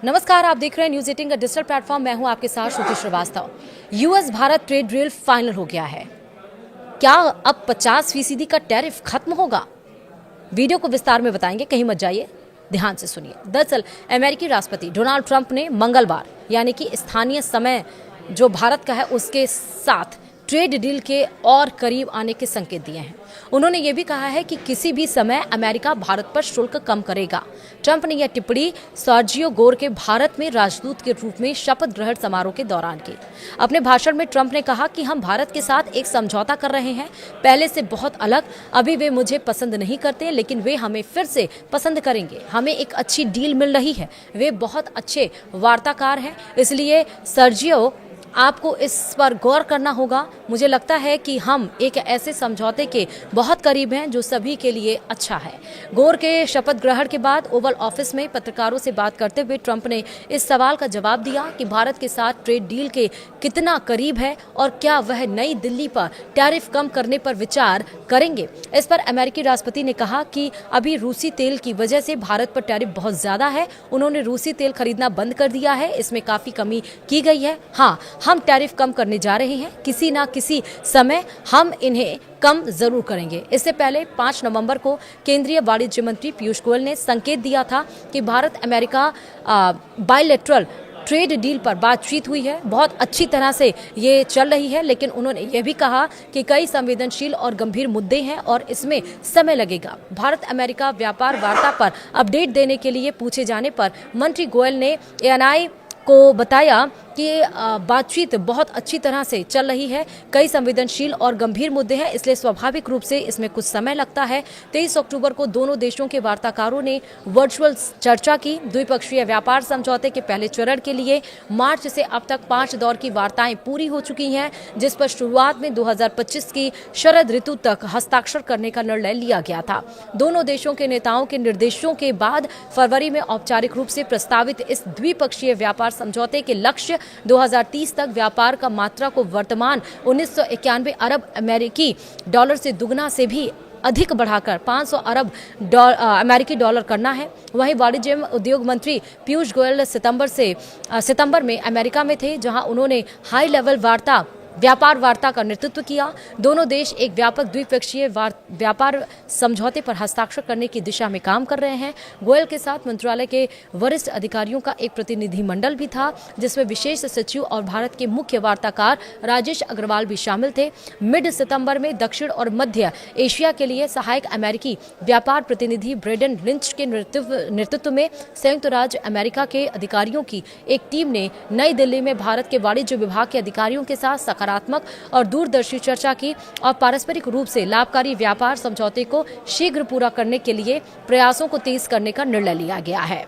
नमस्कार, आप देख रहे हैं न्यूज 18 का डिजिटल प्लेटफॉर्म। मैं हूं आपके साथ Shruti Srivastava. US Bharat trade deal final हो गया है। क्या अब 50% का टैरिफ खत्म होगा? वीडियो को विस्तार में बताएंगे, कहीं मत जाइए, ध्यान से सुनिए। दरअसल अमेरिकी राष्ट्रपति डोनाल्ड ट्रंप ने मंगलवार यानी कि स्थानीय समय जो भारत का है उसके साथ ट्रेड डील के और करीब आने के संकेत दिए हैं। उन्होंने ये भी कहा है कि किसी भी समय अमेरिका भारत पर शुल्क कम करेगा। ट्रंप ने यह टिप्पणी सर्जियो गोर के भारत में राजदूत के रूप में शपथ ग्रहण समारोह के दौरान की। अपने भाषण में ट्रंप ने कहा कि हम भारत के साथ एक समझौता कर रहे हैं, पहले से बहुत अलग। अभी वे मुझे पसंद नहीं करते, लेकिन वे हमें फिर से पसंद करेंगे। हमें एक अच्छी डील मिल रही है। वे बहुत अच्छे वार्ताकार हैं, इसलिए सर्जियो आपको इस पर गौर करना होगा। मुझे लगता है कि हम एक ऐसे समझौते के बहुत करीब हैं जो सभी के लिए अच्छा है। गोर के शपथ ग्रहण के बाद ओवल ऑफिस में पत्रकारों से बात करते हुए ट्रंप ने इस सवाल का जवाब दिया कि भारत के साथ ट्रेड डील के कितना करीब है और क्या वह नई दिल्ली पर टैरिफ कम करने पर विचार करेंगे। इस पर अमेरिकी राष्ट्रपति ने कहा कि अभी रूसी तेल की वजह से भारत पर टैरिफ बहुत ज्यादा है। उन्होंने रूसी तेल खरीदना बंद कर दिया है, इसमें काफी कमी की गई है। हाँ, हम टैरिफ कम करने जा रहे हैं, किसी ना किसी समय हम इन्हें कम जरूर करेंगे। इससे पहले 5 नवंबर को केंद्रीय वाणिज्य मंत्री पीयूष गोयल ने संकेत दिया था कि Bharat America bilateral trade deal पर बातचीत हुई है, बहुत अच्छी तरह से ये चल रही है, लेकिन उन्होंने ये भी कहा कि कई संवेदनशील और गंभीर मुद्दे हैं और इसमें समय लगेगा। भारत अमेरिका व्यापार वार्ता पर अपडेट देने के लिए पूछे जाने पर मंत्री गोयल ने एएनआई को बताया कि बातचीत बहुत अच्छी तरह से चल रही है, कई संवेदनशील और गंभीर मुद्दे हैं, इसलिए स्वाभाविक रूप से इसमें कुछ समय लगता है। 23 अक्टूबर को दोनों देशों के वार्ताकारों ने वर्चुअल चर्चा की। द्विपक्षीय व्यापार समझौते के पहले चरण के लिए मार्च से अब तक 5 दौर की वार्ताएं पूरी हो चुकी हैं, जिस पर शुरुआत में 2025 की शरद ऋतु तक हस्ताक्षर करने का निर्णय लिया गया था। दोनों देशों के नेताओं के निर्देशों के बाद फरवरी में औपचारिक रूप से प्रस्तावित इस द्विपक्षीय व्यापार समझौते के लक्ष्य 2030 तक व्यापार का मात्रा को वर्तमान 1991 अरब अमेरिकी डॉलर से दुगना से भी अधिक बढ़ाकर 500 अरब अमेरिकी डॉलर करना है। वहीं वाणिज्य एवं उद्योग मंत्री पीयूष गोयल सितंबर में अमेरिका में थे, जहां उन्होंने हाई लेवल व्यापार वार्ता का नेतृत्व किया। दोनों देश एक व्यापक द्विपक्षीय व्यापार समझौते पर हस्ताक्षर करने की दिशा में काम कर रहे हैं। गोयल के साथ मंत्रालय के वरिष्ठ अधिकारियों का एक प्रतिनिधिमंडल भी था, जिसमें विशेष सचिव और भारत के मुख्य वार्ताकार राजेश अग्रवाल भी शामिल थे। मिड सितंबर में दक्षिण और मध्य एशिया के लिए सहायक अमेरिकी व्यापार प्रतिनिधि ब्रेडन लिंच के नेतृत्व में संयुक्त राज्य अमेरिका के अधिकारियों की एक टीम ने नई दिल्ली में भारत के वाणिज्य विभाग के अधिकारियों के साथ सकारात्मक और दूरदर्शी चर्चा की और पारस्परिक रूप से लाभकारी व्यापार समझौते को शीघ्र पूरा करने के लिए प्रयासों को तेज करने का निर्णय लिया गया है।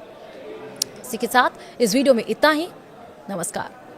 इसी के साथ इस वीडियो में इतना ही। नमस्कार।